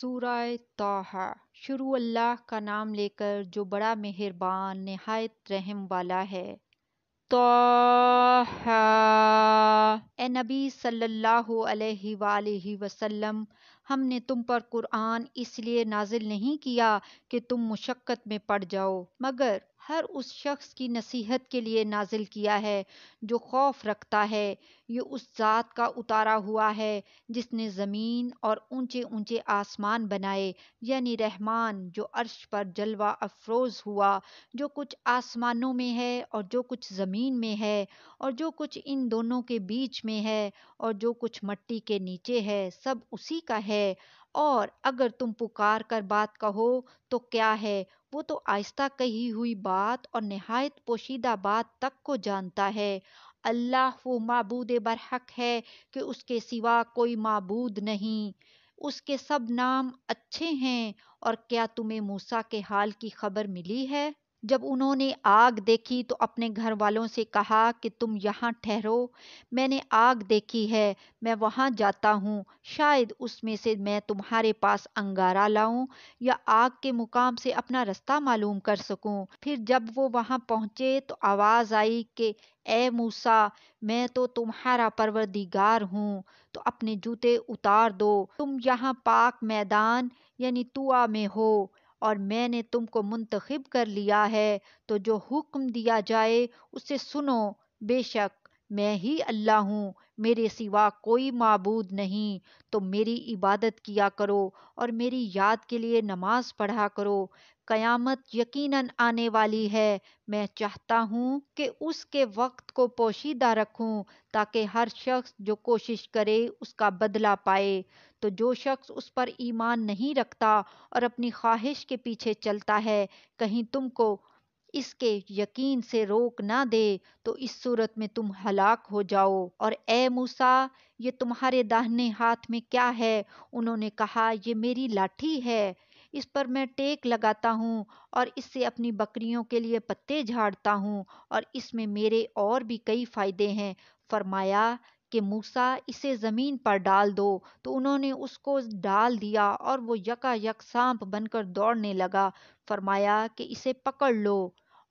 سورہ طٰہٰ۔ شروع اللہ کا نام لے کر جو بڑا مہربان نہایت رحم والا ہے۔ طٰہٰ۔ اے نبی صلی اللہ علیہ وآلہ وسلم، ہم نے تم پر قرآن اس لیے نازل نہیں کیا کہ تم مشقت میں پڑ جاؤ، مگر ہر اس شخص کی نصیحت کے لیے نازل کیا ہے جو خوف رکھتا ہے۔ یہ اس ذات کا اتارا ہوا ہے جس نے زمین اور اونچے اونچے آسمان بنائے، یعنی رحمان جو عرش پر جلوہ افروز ہوا۔ جو کچھ آسمانوں میں ہے اور جو کچھ زمین میں ہے اور جو کچھ ان دونوں کے بیچ میں ہے اور جو کچھ مٹی کے نیچے ہے، سب اسی کا ہے۔ اور اگر تم پکار کر بات کہو تو کیا ہے، وہ تو آہستہ کہی ہوئی بات اور نہایت پوشیدہ بات تک کو جانتا ہے۔ اللہ وہ معبود برحق ہے کہ اس کے سوا کوئی معبود نہیں۔ اس کے سب نام اچھے ہیں۔ اور کیا تمہیں موسیٰ کے حال کی خبر ملی ہے؟ جب انہوں نے آگ دیکھی تو اپنے گھر والوں سے کہا کہ تم یہاں ٹھہرو، میں نے آگ دیکھی ہے، میں وہاں جاتا ہوں، شاید اس میں سے میں تمہارے پاس انگارہ لاؤں یا آگ کے مقام سے اپنا رستہ معلوم کر سکوں۔ پھر جب وہ وہاں پہنچے تو آواز آئی کہ اے موسیٰ، میں تو تمہارا پروردگار ہوں، تو اپنے جوتے اتار دو، تم یہاں پاک میدان یعنی طویٰ میں ہو، اور میں نے تم کو منتخب کر لیا ہے، تو جو حکم دیا جائے اسے سنو، بے شک میں ہی اللہ ہوں، میرے سوا کوئی معبود نہیں، تو میری عبادت کیا کرو اور میری یاد کے لیے نماز پڑھا کرو۔ قیامت یقیناً آنے والی ہے، میں چاہتا ہوں کہ اس کے وقت کو پوشیدہ رکھوں تاکہ ہر شخص جو کوشش کرے اس کا بدلہ پائے۔ تو جو شخص اس پر ایمان نہیں رکھتا اور اپنی خواہش کے پیچھے چلتا ہے، کہیں تم کو اس کے یقین سے روک نہ دے تو اس صورت میں تم ہلاک ہو جاؤ۔ اور اے موسیٰ، یہ تمہارے داہنے ہاتھ میں کیا ہے؟ انہوں نے کہا، یہ میری لاٹھی ہے، اس پر میں ٹیک لگاتا ہوں اور اس سے اپنی بکریوں کے لیے پتے جھاڑتا ہوں، اور اس میں میرے اور بھی کئی فائدے ہیں۔ فرمایا کہ موسیٰ، اسے زمین پر ڈال دو، تو انہوں نے اس کو ڈال دیا اور وہ یکا یک سانپ بن کر دوڑنے لگا۔ فرمایا کہ اسے پکڑ لو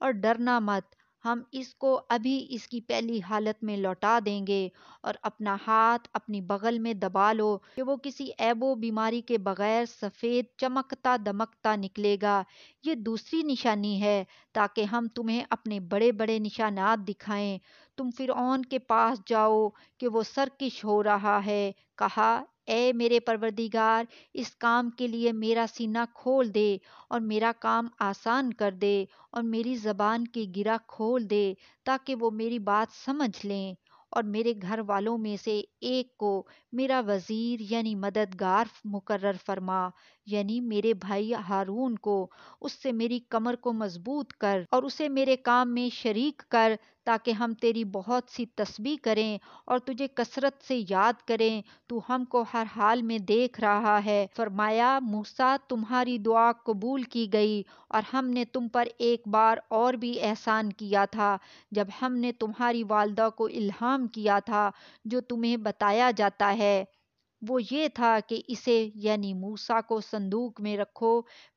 اور ڈرنا مت، ہم اس کو ابھی اس کی پہلی حالت میں لوٹا دیں گے، اور اپنا ہاتھ اپنی بغل میں دبا لو کہ وہ کسی عیب و بیماری کے بغیر سفید چمکتا دمکتا نکلے گا۔ یہ دوسری نشانی ہے تاکہ ہم تمہیں اپنے بڑے بڑے نشانات دکھائیں۔ تم فرعون کے پاس جاؤ کہ وہ سرکش ہو رہا ہے۔ کہا، اے میرے پروردگار، اس کام کے لیے میرا سینہ کھول دے اور میرا کام آسان کر دے، اور میری زبان کی گرہ کھول دے تاکہ وہ میری بات سمجھ لیں، اور میرے گھر والوں میں سے ایک کو میرا وزیر یعنی مددگار مقرر فرما، یعنی میرے بھائی ہارون کو۔ اس سے میری کمر کو مضبوط کر اور اسے میرے کام میں شریک کر تاکہ ہم تیری بہت سی تسبیح کریں اور تجھے کثرت سے یاد کریں، تو ہم کو ہر حال میں دیکھ رہا ہے۔ فرمایا، موسیٰ، تمہاری دعا قبول کی گئی، اور ہم نے تم پر ایک بار اور بھی احسان کیا تھا جب ہم نے تمہاری والدہ کو الہام کیا تھا جو تمہیں بتایا جاتا ہے۔ وہ یہ تھا کہ اسے یعنی موسیٰ کو صندوق میں رکھو،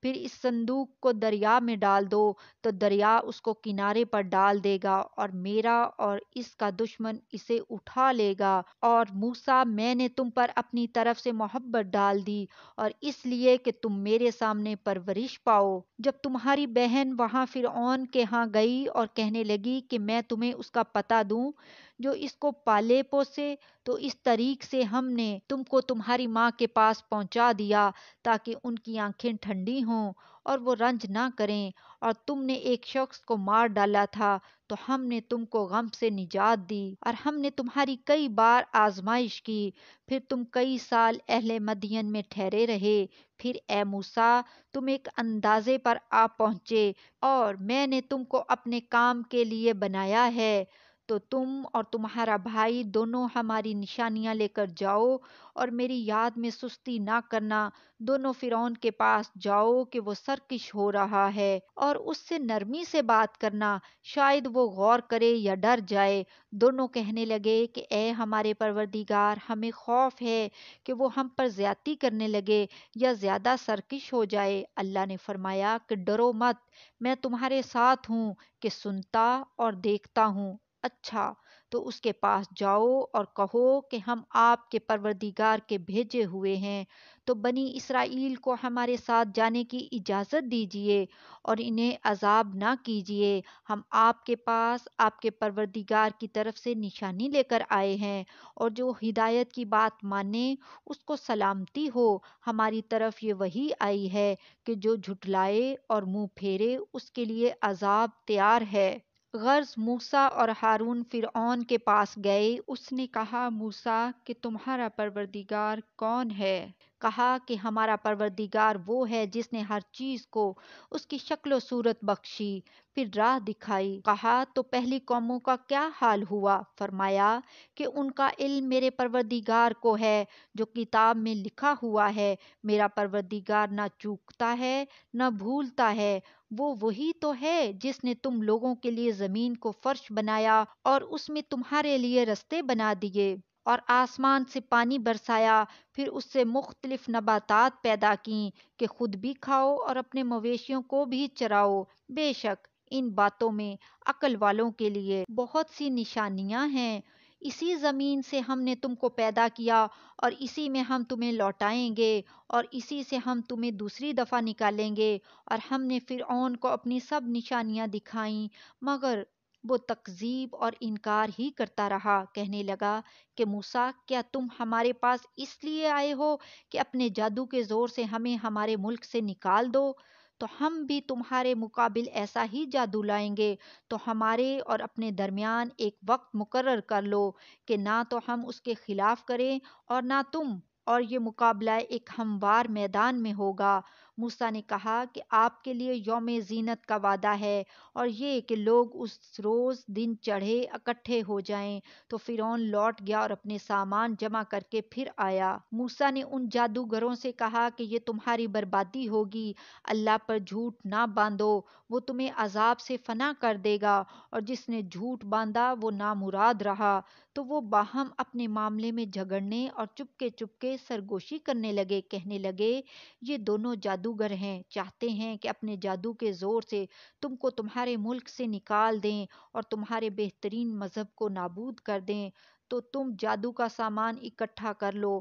پھر اس صندوق کو دریا میں ڈال دو تو دریا اس کو کنارے پر ڈال دے گا، اور میرا اور اس کا دشمن اسے اٹھا لے گا۔ اور موسیٰ، میں نے تم پر اپنی طرف سے محبت ڈال دی، اور اس لیے کہ تم میرے سامنے پرورش پاؤ۔ جب تمہاری بہن وہاں فرعون کے ہاں گئی اور کہنے لگی کہ میں تمہیں اس کا پتہ دوں جو اس کو پالے پوسے، تو اس طریق سے ہم نے تم کو تمہاری ماں کے پاس پہنچا دیا تاکہ ان کی آنکھیں ٹھنڈی ہوں اور وہ رنج نہ کریں، اور تم نے ایک شخص کو مار ڈالا تھا تو ہم نے تم کو غم سے نجات دی، اور ہم نے تمہاری کئی بار آزمائش کی، پھر تم کئی سال اہل مدین میں ٹھہرے رہے۔ پھر اے موسیٰ، تم ایک اندازے پر آ پہنچے اور میں نے تم کو اپنے کام کے لیے بنایا ہے، تو تم اور تمہارا بھائی دونوں ہماری نشانیاں لے کر جاؤ اور میری یاد میں سستی نہ کرنا۔ دونوں فرعون کے پاس جاؤ کہ وہ سرکش ہو رہا ہے، اور اس سے نرمی سے بات کرنا، شاید وہ غور کرے یا ڈر جائے۔ دونوں کہنے لگے کہ اے ہمارے پروردگار، ہمیں خوف ہے کہ وہ ہم پر زیادتی کرنے لگے یا زیادہ سرکش ہو جائے۔ اللہ نے فرمایا کہ ڈرو مت، میں تمہارے ساتھ ہوں کہ سنتا اور دیکھتا ہوں۔ اچھا، تو اس کے پاس جاؤ اور کہو کہ ہم آپ کے پروردگار کے بھیجے ہوئے ہیں، تو بنی اسرائیل کو ہمارے ساتھ جانے کی اجازت دیجیے اور انہیں عذاب نہ کیجیے۔ ہم آپ کے پاس آپ کے پروردگار کی طرف سے نشانی لے کر آئے ہیں، اور جو ہدایت کی بات مانے اس کو سلامتی ہو۔ ہماری طرف یہ وحی آئی ہے کہ جو جھٹلائے اور منہ پھیرے اس کے لیے عذاب تیار ہے۔ غرض موسیٰ اور ہارون فرعون کے پاس گئے۔ اس نے کہا موسیٰ کہ تمہارا پروردگار کون ہے؟ کہا کہ ہمارا پروردگار وہ ہے جس نے ہر چیز کو اس کی شکل و صورت بخشی، پھر راہ دکھائی۔ کہا تو پہلی قوموں کا کیا حال ہوا؟ فرمایا کہ ان کا علم میرے پروردگار کو ہے، جو کتاب میں لکھا ہوا ہے۔ میرا پروردگار نہ چوکتا ہے نہ بھولتا ہے۔ وہ وہی تو ہے جس نے تم لوگوں کے لیے زمین کو فرش بنایا اور اس میں تمہارے لیے رستے بنا دیے، اور آسمان سے پانی برسایا، پھر اس سے مختلف نباتات پیدا کیں کہ خود بھی کھاؤ اور اپنے مویشیوں کو بھی چراؤ۔ بے شک ان باتوں میں عقل والوں کے لیے بہت سی نشانیاں ہیں۔ اسی زمین سے ہم نے تم کو پیدا کیا اور اسی میں ہم تمہیں لوٹائیں گے، اور اسی سے ہم تمہیں دوسری دفعہ نکالیں گے۔ اور ہم نے فرعون کو اپنی سب نشانیاں دکھائیں، مگر وہ تکذیب اور انکار ہی کرتا رہا۔ کہنے لگا کہ موسیٰ، کیا تم ہمارے پاس اس لیے آئے ہو کہ اپنے جادو کے زور سے ہمیں ہمارے ملک سے نکال دو؟ تو ہم بھی تمہارے مقابل ایسا ہی جادو لائیں گے، تو ہمارے اور اپنے درمیان ایک وقت مقرر کر لو کہ نہ تو ہم اس کے خلاف کریں اور نہ تم، اور یہ مقابلہ ایک ہموار میدان میں ہوگا۔ موسیٰ نے کہا کہ آپ کے لیے یوم زینت کا وعدہ ہے، اور یہ کہ لوگ اس روز دن چڑھے اکٹھے ہو جائیں۔ تو فرعون لوٹ گیا اور اپنے سامان جمع کر کے پھر آیا۔ موسیٰ نے ان جادوگروں سے کہا کہ یہ تمہاری بربادی ہوگی، اللہ پر جھوٹ نہ باندھو، وہ تمہیں عذاب سے فنا کر دے گا، اور جس نے جھوٹ باندھا وہ نامراد رہا۔ تو وہ باہم اپنے معاملے میں جھگڑنے اور چپکے سرگوشی کرنے لگے۔ کہنے لگے یہ دونوں جادوگر ہیں، چاہتے ہیں کہ اپنے جادو کے زور سے تم کو تمہارے ملک سے نکال دیں اور تمہارے بہترین مذہب کو نابود کر دیں۔ تو تم جادو کا سامان اکٹھا کر لو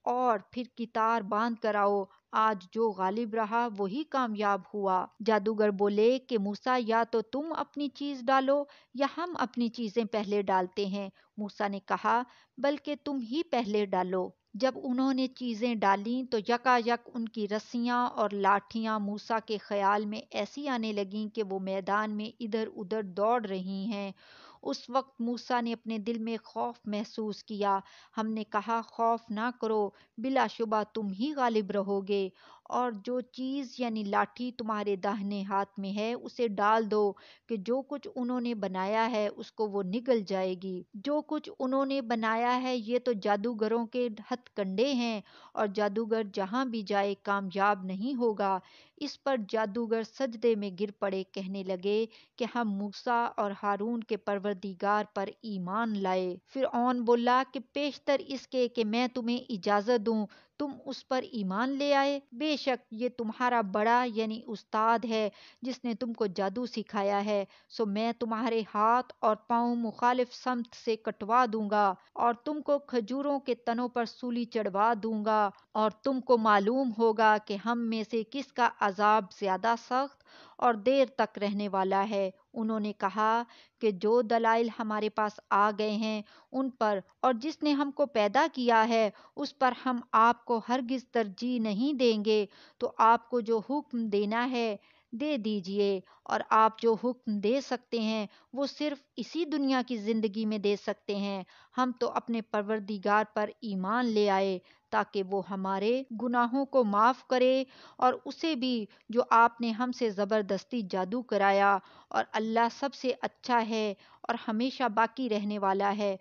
اور پھر کتار باندھ کر آؤ، آج جو غالب رہا وہی کامیاب ہوا۔ جادوگر بولے کہ موسیٰ، یا تو تم اپنی چیز ڈالو یا ہم اپنی چیزیں پہلے ڈالتے ہیں۔ موسیٰ نے کہا بلکہ تم ہی پہلے ڈالو۔ جب انہوں نے چیزیں ڈالیں تو یکا یک ان کی رسیاں اور لاٹھیاں موسیٰ کے خیال میں ایسی آنے لگیں کہ وہ میدان میں ادھر ادھر دوڑ رہی ہیں۔ اس وقت موسیٰ نے اپنے دل میں خوف محسوس کیا۔ ہم نے کہا خوف نہ کرو، بلا شبہ تم ہی غالب رہو گے، اور جو چیز یعنی لاٹھی تمہارے داہنے ہاتھ میں ہے اسے ڈال دو کہ جو کچھ انہوں نے بنایا ہے اس کو وہ نگل جائے گی۔ جو کچھ انہوں نے بنایا ہے یہ تو جادوگروں کے ہتھ کنڈے ہیں، اور جادوگر جہاں بھی جائے کامیاب نہیں ہوگا۔ اس پر جادوگر سجدے میں گر پڑے، کہنے لگے کہ ہم موسیٰ اور ہارون کے پروردگار پر ایمان لائے۔ فرعون بولا کہ پیشتر اس کے کہ میں تمہیں اجازت دوں تم اس پر ایمان لے آئے، بے شک یہ تمہارا بڑا یعنی استاد ہے جس نے تم کو جادو سکھایا ہے، سو میں تمہارے ہاتھ اور پاؤں مخالف سمت سے کٹوا دوں گا، اور تم کو کھجوروں کے تنوں پر سولی چڑھوا دوں گا، اور تم کو معلوم ہوگا کہ ہم میں سے کس کا عذاب زیادہ سخت اور دیر تک رہنے والا ہے۔ انہوں نے کہا کہ جو دلائل ہمارے پاس آ گئے ہیں ان پر اور جس نے ہم کو پیدا کیا ہے اس پر ہم آپ کو ہرگز ترجیح نہیں دیں گے، تو آپ کو جو حکم دینا ہے دے دیجئے، اور آپ جو حکم دے سکتے ہیں وہ صرف اسی دنیا کی زندگی میں دے سکتے ہیں۔ ہم تو اپنے پروردگار پر ایمان لے آئے تاکہ وہ ہمارے گناہوں کو معاف کرے، اور اسے بھی جو آپ نے ہم سے زبردستی جادو کرایا، اور اللہ سب سے اچھا ہے اور ہمیشہ باقی رہنے والا ہے۔